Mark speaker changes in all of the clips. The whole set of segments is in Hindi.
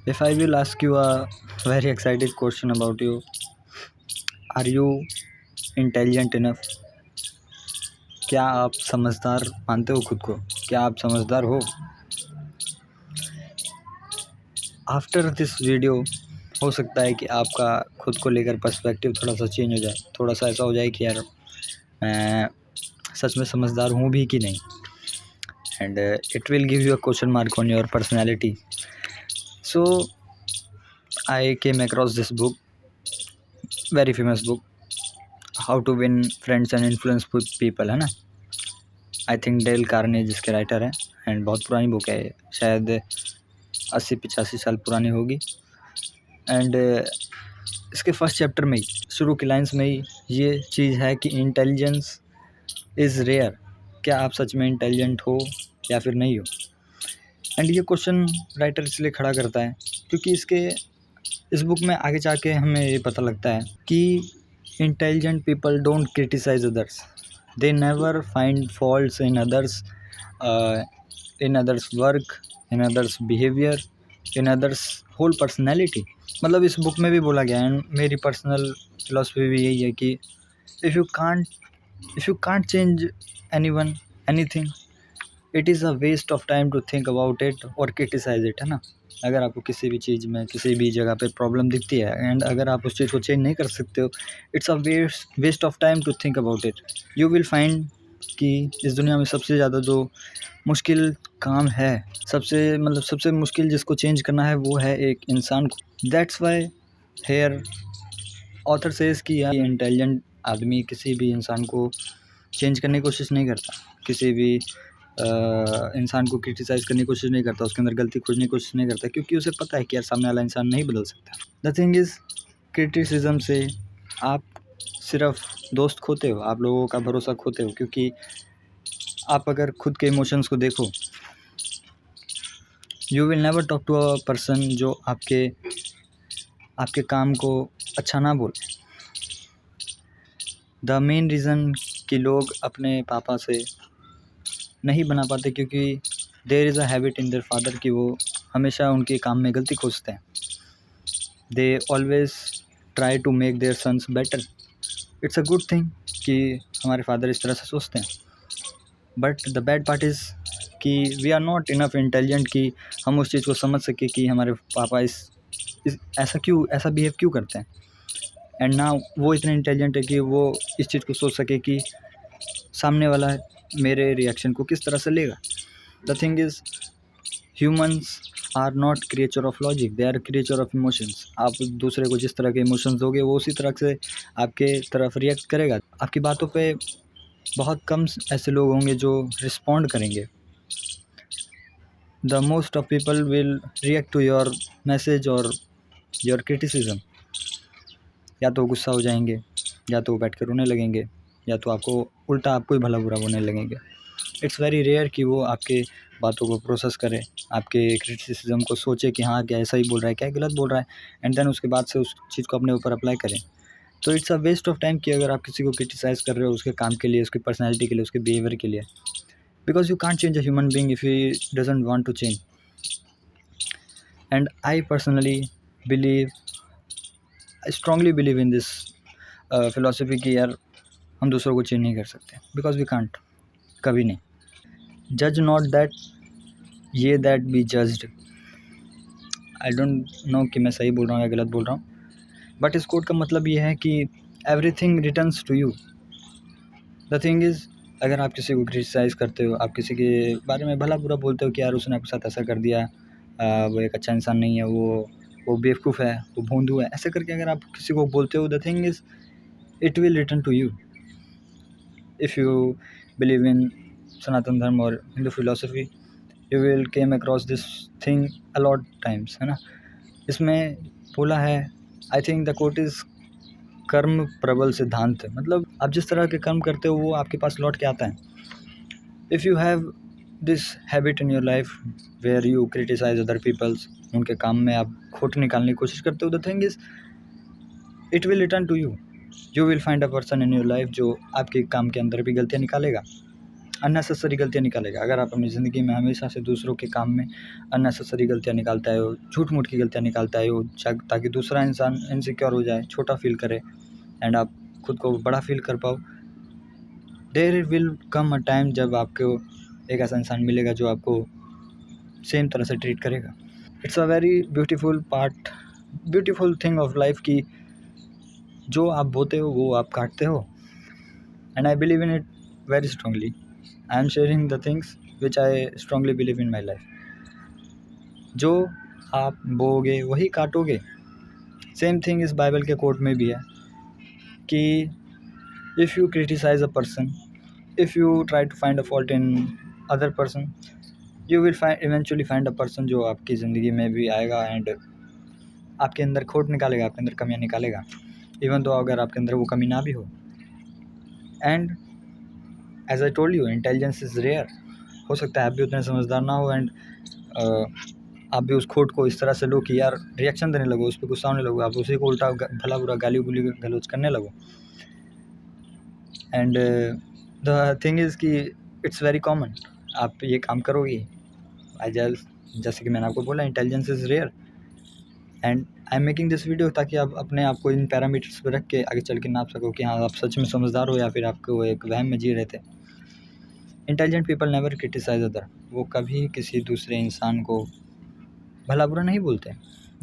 Speaker 1: If I will ask you a very excited question about you, are you intelligent enough? क्या आप समझदार मानते हो खुद को? क्या आप समझदार हो? आफ्टर दिस वीडियो हो सकता है कि आपका खुद को लेकर पर्सपेक्टिव थोड़ा सा चेंज हो जाए, थोड़ा सा ऐसा हो जाए कि यार मैं सच में समझदार हूँ भी कि नहीं, and it will give you a question mark on your personality. So I came across this book, very famous book, how to win friends and influence people, है ना. आई थिंक डेल कार्नेगी जिसके राइटर हैं, एंड बहुत पुरानी बुक है, शायद 80-85 साल पुरानी होगी. एंड इसके फर्स्ट चैप्टर में ही, शुरू की लाइंस में ही ये चीज़ है कि इंटेलिजेंस इज़ रेयर. क्या आप सच में इंटेलिजेंट हो या फिर नहीं हो? एंड ये क्वेश्चन राइटर इसलिए खड़ा करता है क्योंकि इस बुक में आगे जाके हमें ये पता लगता है कि intelligent people don't criticise others, they never find faults in others work, in others behaviour, in others whole personality. मतलब इस बुक में भी बोला गया है, मेरी पर्सनल फिलॉसफी भी यही है कि if you can't change anyone anything, it is a waste of time to think about it और क्रिटिसाइज इट, है ना. अगर आपको किसी भी चीज़ में किसी भी जगह पे प्रॉब्लम दिखती है एंड अगर आप उस चीज़ को चेंज नहीं कर सकते हो, it's a waste of time to think about it. You will find कि इस दुनिया में सबसे ज़्यादा जो मुश्किल काम है, सबसे मुश्किल जिसको चेंज करना है वो है एक इंसान को. That's why here author says कि इंटेलिजेंट आदमी किसी भी इंसान को चेंज करने की कोशिश नहीं करता, किसी भी इंसान को क्रिटिसाइज़ करने की कोशिश नहीं करता, उसके अंदर गलती खोजने की कोशिश नहीं करता, क्योंकि उसे पता है कि यार सामने वाला इंसान नहीं बदल सकता. द थिंग इज़, क्रिटिसिज्म से आप सिर्फ दोस्त खोते हो, आप लोगों का भरोसा खोते हो, क्योंकि आप अगर खुद के इमोशंस को देखो, you will never talk to a person जो आपके काम को अच्छा ना बोले. द मेन रीज़न कि लोग अपने पापा से नहीं बना पाते क्योंकि there is a habit in their father कि वो हमेशा उनके काम में गलती खोजते हैं. They always try to make their sons better. It's a good thing कि हमारे फादर इस तरह से सोचते हैं, but the bad part is कि we are not enough intelligent कि हम उस चीज़ को समझ सकें कि हमारे पापा ऐसा बिहेव क्यों करते हैं. एंड ना वो इतने इंटेलिजेंट है कि वो इस चीज़ को सोच सके कि सामने वाला मेरे रिएक्शन को किस तरह से लेगा. The thing is, humans are not creature of logic, they are creature of emotions. आप दूसरे को जिस तरह के इमोशंस दोगे वो उसी तरह से आपके तरफ रिएक्ट करेगा. आपकी बातों पे बहुत कम ऐसे लोग होंगे जो रिस्पॉन्ड करेंगे. The most of people will react to your message और योर क्रिटिसिज्म. या तो गुस्सा हो जाएंगे, या तो बैठ कर रोने लगेंगे, या तो आपको ही भला बुरा बोलने लगेंगे. इट्स वेरी रेयर कि वो आपके बातों को प्रोसेस करें, आपके क्रिटिसिज्म को सोचे कि हाँ क्या ऐसा ही बोल रहा है, क्या गलत बोल रहा है, एंड देन उसके बाद से उस चीज़ को अपने ऊपर अप्लाई करें. तो it's a waste of time कि अगर आप किसी को क्रिटिसाइज़ कर रहे हो उसके काम के लिए, उसकी पर्सनैलिटी के लिए, उसके बिहेवियर के लिए, because you can't change a human being if he doesn't want to change. And I personally believe, I strongly believe in this philosophy कि यार हम दूसरों को चेंज नहीं कर सकते, बिकॉज वी कांट, कभी नहीं. जज नॉट दैट ये that B judged. I don't no कि मैं सही बोल रहा हूँ या गलत बोल रहा हूँ, बट इस कोट का मतलब ये है कि everything returns to you. The thing is, अगर आप किसी को क्रिटिसाइज़ करते हो, आप किसी के बारे में भला बुरा बोलते हो कि यार उसने आपके साथ ऐसा कर दिया, वो एक अच्छा इंसान नहीं है, वो बेवकूफ़ है, वो भोंदू है, ऐसे करके अगर आप किसी को बोलते हो, the thing is it will return to you. If you believe in Sanatan Dharma और Hindu philosophy, you will came across this thing a lot times, है ना. इसमें बोला है, I think the quote is कर्म प्रबल सिद्धांत. मतलब आप जिस तरह के कर्म करते हो वो आपके पास लौट के आता है. If you have this habit in your life where you criticise other peoples, उनके काम में आप खोट निकालने की कोशिश करते हो, the thing is it will return to you. You will find a person in your life जो आपके काम के अंदर भी गलतियाँ निकालेगा. अननेसेसरी गलतियाँ निकालेगा। अगर आप अपनी ज़िंदगी में हमेशा से दूसरों के काम में अननेसेसरी गलतियाँ निकालता है, झूठ-मूठ की गलतियाँ निकालता है, ताकि दूसरा इंसान इनसिक्योर हो जाए, छोटा फ़ील करे एंड आप खुद को बड़ा फ़ील कर पाओ, there will come a time जब आपको एक ऐसा इंसान मिलेगा जो आपको सेम तरह से ट्रीट करेगा। It's a very beautiful thing of life कि जो आप बोते हो वो आप काटते हो, and I believe in it very strongly. I am sharing the things which I strongly believe in my life. जो आप बोओगे वही काटोगे। सेम थिंग इस बाइबल के कोट में भी है कि if you criticise a person, if you try to find a fault in other person, you will eventually find a person जो आपकी ज़िंदगी में भी आएगा एंड आपके अंदर खोट निकालेगा, आपके अंदर कमियाँ निकालेगा, इवन तो अगर आपके अंदर वो कमी ना भी हो। And as I told you, intelligence is rare. हो सकता है आप भी उतने समझदार ना हो एंड आप भी उस खोट को इस तरह से लो कि यार रिएक्शन देने लगो, उस पर गुस्सा होने लगो, आप उसी को उल्टा भला बुरा गाली गुली गलौज करने लगो। एंड द थिंग इज़ कि इट्स वेरी कॉमन, आप ये काम करोगे। जैसे कि मैंने आपको बोला, intelligence is rare and I am making this video ताकि आप अपने आप को इन पैरामीटर्स पर रख के आगे चल के नाप सको कि हाँ आप सच में समझदार हो या फिर आपको एक वहम में जी रहे थे। Intelligent people never criticise other, वो कभी किसी दूसरे इंसान को भला बुरा नहीं बोलते।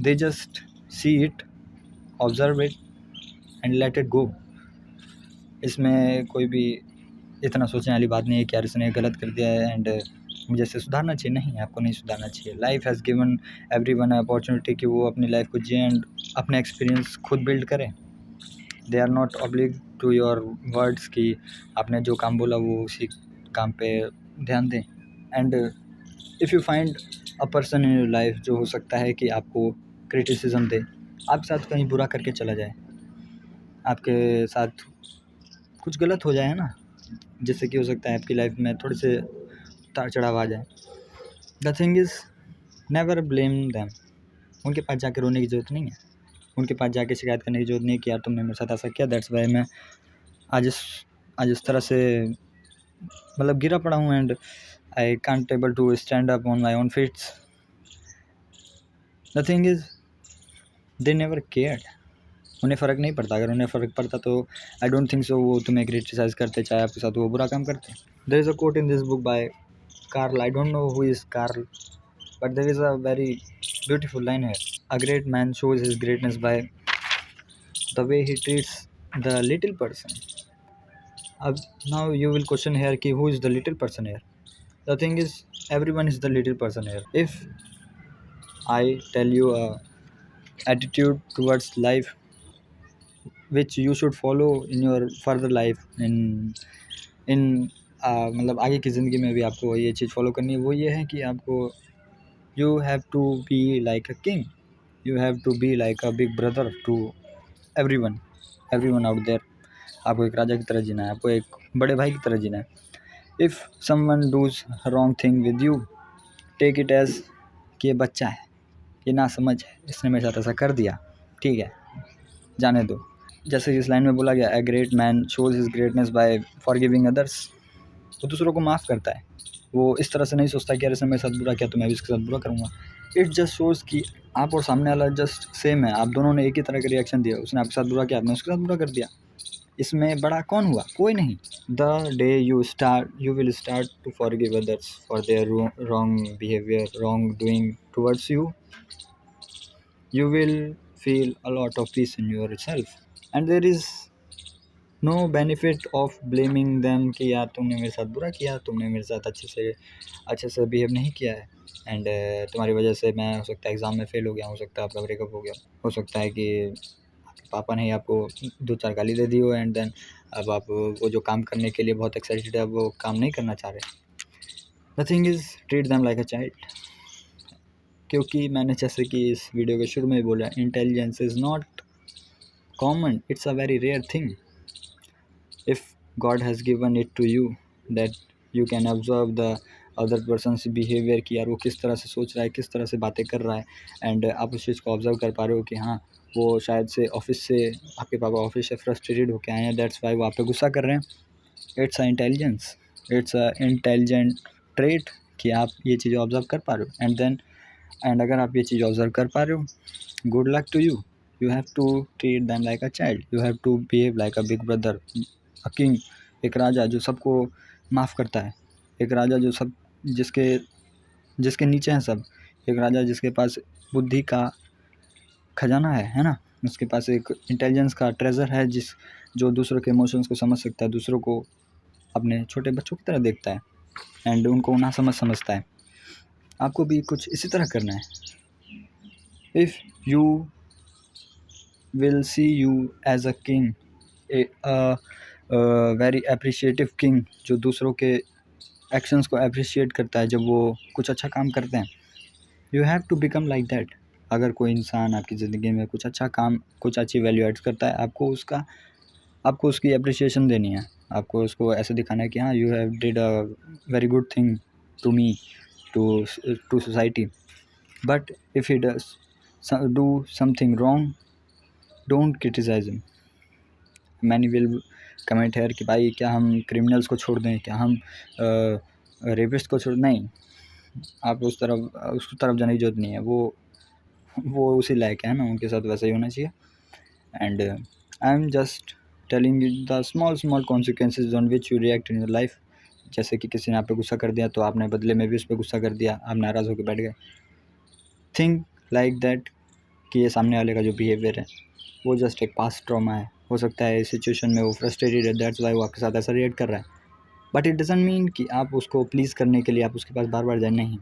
Speaker 1: They just see it, observe it and let it go. इसमें कोई भी इतना सोचने वाली बात नहीं है कि यार इसने गलत कर दिया है एंड मुझे इसे सुधारना चाहिए। नहीं, आपको नहीं सुधारना चाहिए। Life has given everyone opportunity कि वो अपनी लाइफ को जिए एंड अपने एक्सपीरियंस खुद बिल्ड करें। They are not oblige to your words कि आपने जो काम बोला वो उसी काम पे ध्यान दें। And if you find a person in your life जो हो सकता है कि आपको क्रिटिसिज्म दे, आपके साथ कहीं बुरा करके चला जाए, आपके साथ कुछ गलत हो जाए ना, जिससे कि हो सकता है आपकी लाइफ में थोड़े से उतार चढ़ाव आ जाए। The thing is never blame them. उनके पास जाके रोने की ज़रूरत नहीं है, उनके पास जाके शिकायत करने की ज़रूरत नहीं है कि यार तुमने मेरे साथ ऐसा किया, दैट्स वाई मैं आज इस तरह से मतलब गिरा पड़ा हूँ and I can't able to stand up on my own feets. The thing is they never cared. उन्हें फ़र्क नहीं पड़ता। अगर उन्हें फ़र्क पड़ता तो आई डोंट थिंक सो वो तुम्हें क्रिटिसाइज़ करते, चाहे आपके साथ वो बुरा काम करते। There is a quote in this book by Karl, I don't know who is Karl, but there is a very beautiful line है, a great man shows his greatness by the way he treats the little person. अब now you will question here कि who is the little person here. The thing is everyone is the little person here. If I tell you a attitude towards life which you should follow in your further life in मतलब आगे की ज़िंदगी में भी आपको ये चीज़ फॉलो करनी है, वो ये है कि आपको you have to be like a king, you have to be like a big brother to everyone out there. आपको एक राजा की तरह जीना है, आपको एक बड़े भाई की तरह जीना है। If someone does wrong thing with you, take it as कि ये बच्चा है, ये ना समझ है, इसने मेरे साथ ऐसा कर दिया, ठीक है जाने दो। जैसे इस लाइन में बोला गया, a great man shows his greatness by forgiving others. वो दूसरों को माफ़ करता है, वो इस तरह से नहीं सोचता कि यार इसने मेरे साथ बुरा किया तो मैं भी इसके साथ बुरा करूँगा। इट जस्ट शोज़ कि आप और सामने वाला जस्ट सेम है, आप दोनों ने एक ही तरह का रिएक्शन दिया। उसने आपके साथ बुरा किया, आपने उसके साथ बुरा कर दिया, इसमें बड़ा कौन हुआ? कोई नहीं। The day you will start to forgive others for their wrong behaviour, wrong doing towards you will feel a lot of peace in yourself and there is no benefit of blaming them कि यार तुमने मेरे साथ बुरा किया, तुमने मेरे साथ अच्छे से बिहेव नहीं किया है एंड तुम्हारी वजह से मैं हो सकता है एग्ज़ाम में फ़ेल हो गया, हो सकता है आपका ब्रेकअप हो गया, हो सकता है कि आपके पापा ने आपको 2-4 गाली दे दी हो एंड देन अब आप वो जो काम करने के लिए बहुत एक्साइटेड है, अब वो काम नहीं करना चाह रहे। The thing is treat them like a child. क्योंकि मैंने जैसे कि इस वीडियो के शुरू में ही बोला, intelligence is not common, it's a very rare thing. If God has given it to you that you can observe the other persons behaviour कि यार वो किस तरह से सोच रहा है, किस तरह से बातें कर रहा है एंड आप उस चीज़ को ऑब्जर्व कर पा रहे हो कि हाँ वो शायद से ऑफिस से आपके पापा ऑफिस से फ्रस्ट्रेटेड होकर आए हैं, दैट्स वाई वो आप पे गुस्सा कर रहे हैं। It's a intelligence. It's a intelligent trait कि आप ये चीज़ें ऑब्ज़र्व कर पा रहे हो। एंड अगर आप ये चीज़ ऑब्ज़र्व कर पा रहे हो, good luck to you. You have to treat them like a child, you have to behave like a big brother, a king, एक राजा जो सबको माफ़ करता है, एक राजा जो सब जिसके जिसके नीचे हैं सब, एक राजा जिसके पास बुद्धि का खजाना है ना, उसके पास एक इंटेलिजेंस का ट्रेजर है, जो दूसरों के इमोशंस को समझ सकता है, दूसरों को अपने छोटे बच्चों की तरह देखता है एंड उनको ना समझता है। आपको भी कुछ इसी तरह करना है। If you will see you as a king, very appreciative king, जो दूसरों के एक्शंस को अप्रिशिएट करता है जब वो कुछ अच्छा काम करते हैं। You have to become like that. अगर कोई इंसान आपकी ज़िंदगी में कुछ अच्छा काम, कुछ अच्छी वैल्यू एड्स करता है, आपको उसकी अप्रिशिएशन देनी है। आपको उसको ऐसे दिखाना है कि हाँ, you have did a very good thing to me, to society. But if he does do something wrong, don't criticise him. Many will comment here कि भाई क्या हम क्रिमिनल्स को छोड़ दें, क्या हम रेपिस्ट को छोड़, नहीं, आप उस तरफ जाने की जरूरत नहीं है। वो उसी लायक है ना, उनके साथ वैसा ही होना चाहिए। And I am just telling you the small consequences on which you react in your life. जैसे कि किसी ने आप पे गुस्सा कर दिया तो आपने बदले में भी उस पर गुस्सा कर दिया, आप नाराज़ होकर बैठ गए। थिंक लाइक दैट कि ये सामने वाले का जो बिहेवियर है वो जस्ट एक पास्ट ट्रॉमा है। हो सकता है इस सिचुएशन में वो फ्रस्ट्रेटेड है, दैट्स वाई वो आपके साथ ऐसा रिएक्ट कर रहा है। बट इट डजंट मीन कि आप उसको प्लीज़ करने के लिए आप उसके पास बार बार जाए, नहीं।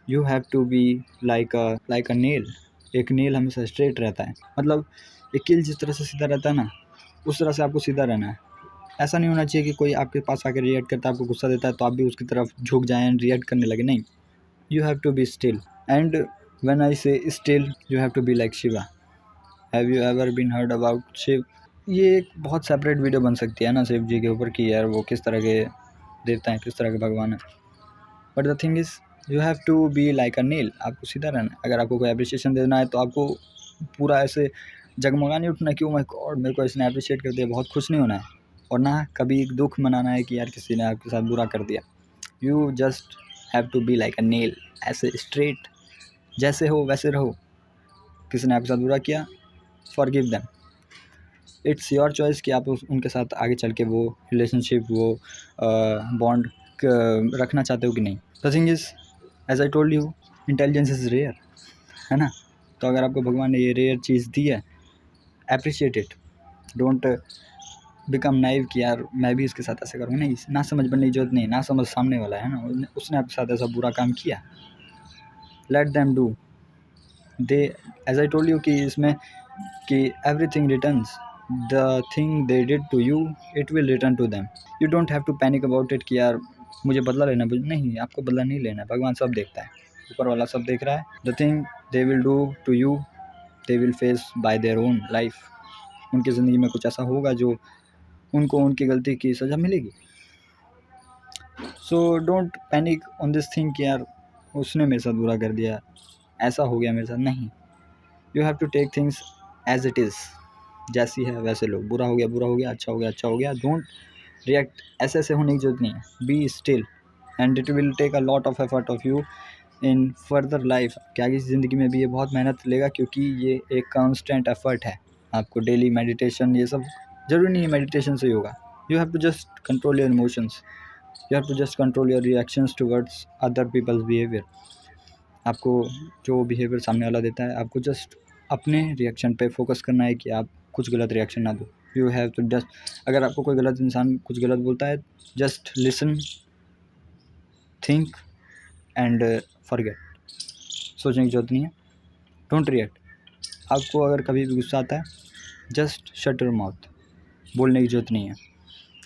Speaker 1: You have to be like a nail. एक नेल हमेशा स्ट्रेट रहता है, मतलब एक कील जिस तरह से सीधा रहता है ना, उस तरह से आपको सीधा रहना है। ऐसा नहीं होना चाहिए कि कोई आपके पास आकर रिएक्ट करता है, आपको गुस्सा देता है तो आप भी उसकी तरफ झुक जाएं एंड रिएक्ट करने लगे, नहीं। You have to be still. And when I say still, you have to be like Shiva. Have you ever been heard about Shiv? ये एक बहुत सेपरेट वीडियो बन सकती है ना शिव जी के ऊपर कि यार वो किस तरह के देवता हैं, किस तरह के भगवान हैं। But the thing is, you have to be like a nail. आपको सीधा रहना है। अगर आपको कोई अप्रिशिएशन देना है तो आपको पूरा ऐसे जगमगा नहीं उठना कि ओ माय गॉड मेरे को इसने अप्रिशिएट कर दिया, बहुत खुश नहीं होना है। और ना कभी दुख मनाना है कि यार किसी ने आपके साथ बुरा कर दिया। You just have to be like a nail, ऐसे स्ट्रेट, जैसे हो वैसे रहो। किसी ने आपके साथ बुरा किया, forgive them. It's your choice कि आप उनके साथ आगे चल के वो रिलेशनशिप, वो बॉन्ड रखना चाहते हो कि नहीं। The thing is, as I told you, intelligence is rare, है ना। तो अगर आपको भगवान ने ये रेयर चीज़ दी है, appreciate it. Don't become naive कि यार मैं भी इसके साथ ऐसा करूँगा, नहीं। ना समझ बनने की जरूरत नहीं, ना समझ सामने वाला है ना, उसने आपके साथ ऐसा बुरा काम किया, let them do. They, as I told you कि इसमें कि everything returns, the thing they did to you, it will return to them. You don't have to panic about it कि यार मुझे बदला लेना, नहीं, आपको बदला नहीं लेना है। भगवान सब देखता है, ऊपर वाला सब देख रहा है। The thing they will do to you, they will face by their own life. उनकी ज़िंदगी में कुछ ऐसा होगा जो उनको उनकी गलती की सज़ा मिलेगी। So don't panic on this thing कि यार उसने मेरे साथ बुरा कर दिया, ऐसा हो गया मेरे साथ, नहीं। You have to take things as it is, जैसी है वैसे लो। बुरा हो गया, अच्छा हो गया। डोंट रिएक्ट, ऐसे होने की जरूरत नहीं है। Be still and it will take a lot of effort of you in further life. क्या आगे ज़िंदगी में भी ये बहुत मेहनत लेगा, क्योंकि ये एक कॉन्स्टेंट एफर्ट है। आपको डेली मेडिटेशन, ये सब ज़रूरी नहीं है मेडिटेशन से ही होगा। You have to just control your emotions, you have to just control your reactions towards other peoples behaviour. आपको जो बिहेवियर सामने वाला देता है, आपको जस्ट अपने रिएक्शन पे फोकस करना है कि आप कुछ गलत रिएक्शन ना दो। यू हैव टू जस्ट, अगर आपको कोई गलत इंसान कुछ गलत बोलता है, just listen, think and forget. सोचने की जरूरत नहीं है, डोंट रिएक्ट। आपको अगर कभी भी गुस्सा आता है, जस्ट शट योर माउथ, बोलने की जरूरत नहीं है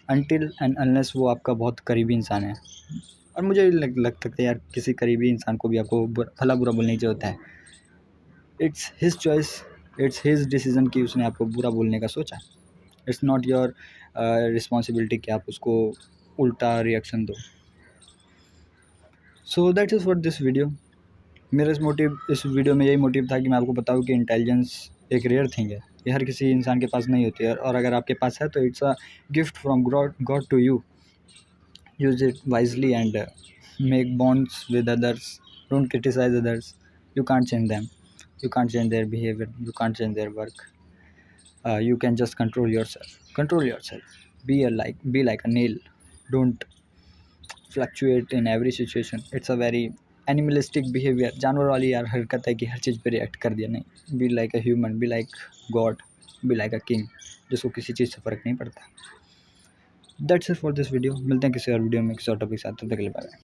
Speaker 1: अनटिल एंड अनलेस वो आपका बहुत करीबी इंसान है। और मुझे लगता है यार किसी करीबी इंसान को भी आपको भला बुरा बोलने की ज़रूरत है। It's his choice, it's his decision कि उसने आपको बुरा बोलने का सोचा। इट्स नॉट योर रिस्पॉन्सिबिलिटी कि आप उसको उल्टा रिएक्शन दो। So that is for this video. मेरा इस वीडियो में यही मोटिव था कि मैं आपको बताऊँ कि इंटेलिजेंस एक रेयर थिंग है, ये हर किसी इंसान के पास नहीं होती है। और अगर आपके पास है तो it's a gift from God to you. use it wisely and make bonds with others. Don't criticize others. You can't change them, you can't change their behavior, you can't change their work. You can just control yourself. Be like a nail. Don't fluctuate in every situation. It's a very animalistic behavior, जानवर वाली यार हरकत है कि हर चीज़ पे रिएक्ट कर दिया. नहीं, B like a human, be like God, B like a king, जिसको किसी चीज़ से फ़र्क नहीं पड़ता. That's it for this video. मिलते हैं किसी और वीडियो में किसी और टॉपिक के साथ. तब तक के लिए बाय.